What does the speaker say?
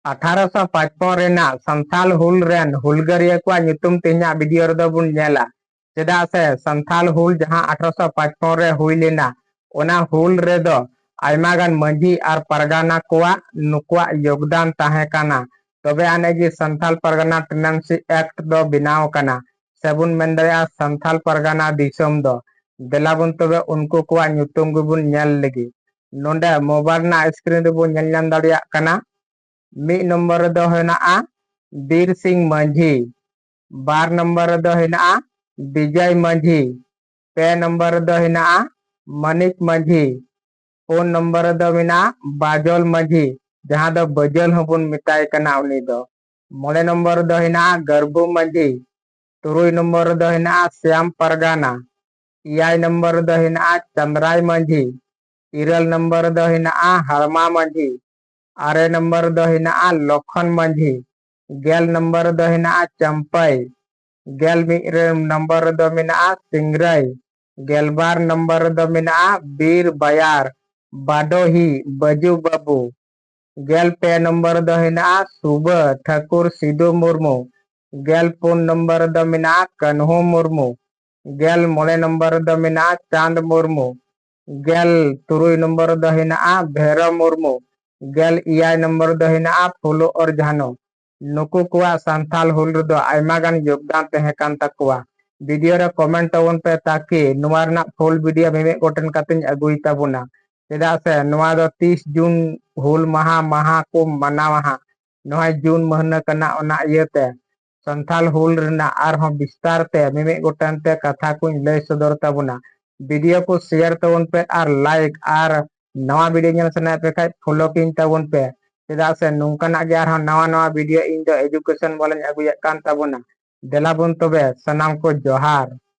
1855 रेना संथाल हुल rain हुलगरिया को ᱧᱩᱛᱩᱢ तेहना वीडियो रेदो बुन नेला चेदा से संथाल हुल जहां 1855 रे हुई लेना ओना हुल रेदो आयमा गान मंझी आर परगाना कोआ नुकुआ योगदान ताहे काना तबे आने जी संथाल परगाना टेनेंसी एक्ट दो बिनाव काना सेबुन मेंदया संथाल परगाना दिसम दो देलाबुन तबे उनको कोआ ᱧᱩᱛᱩᱢ गुबुन नेल लगी नोंडे मोबाइल ना स्क्रीन रे बुन नेल नाम दाड़िया काना मी नंबर दो हेना बीर सिंह मंझी बार नंबर दो हेना विजय मंझी पे नंबर दो हेना मनिक मंझी फोन नंबर दो मिना बाजल मंझी जहां दो बजल हबुन मिताय कना उनी दो मोले नंबर दो हेना गर्भू मंझी तुरुई नंबर दो हेना श्याम परगाना इयाय नंबर दो हेना चंद्राय मंझी इरल नंबर दो हेना हरमा मंझी आरे नंबर दो हेना लखन मंझी गेल नंबर दो हेना चंपई गेल मिरे नंबर दो मिना सिंगरई गेलबार नंबर दो मिना बीर बयार बाडोही बजू बाबू गेल पे नंबर दो हेना सुबह ठाकुर सिदो मुर्मू गेल पुन नंबर दो मिना कन्हू मुर्मू गेल मोले नंबर दो मिना चांद मुर्मू गेल तुरुई नंबर दो हेना भैरव मुर्मू गेल इयाय नंबर दो हेना फुलो और झानो नुकु कुआ संथाल हुल रदो आयमा गान योगदान तहे कान तकुआ वीडियो रे कमेंट तवन पे ताकि नुआ रना फुल वीडियो मेमे गोटन कातिन अगुई ताबुना चेदा से नुआ दो 30 जून हुल महा को मनावा नोय जून महीना कना ओना इयते संथाल हुल रना आरहों विस्तार ते मेमे गोटन ते कथा को लय सदर ताबुना वीडियो को शेयर तवन पे आर लाइक आर नवा वीडियो ñel सना पे खाय फॉलो किन ताबुन पे चेदा से नुंकना गे आर नवा नवा वीडियो इन दो एजुकेशन वाला अगुया कान ताबुना देलाबुन तबे सनाम को जोहार।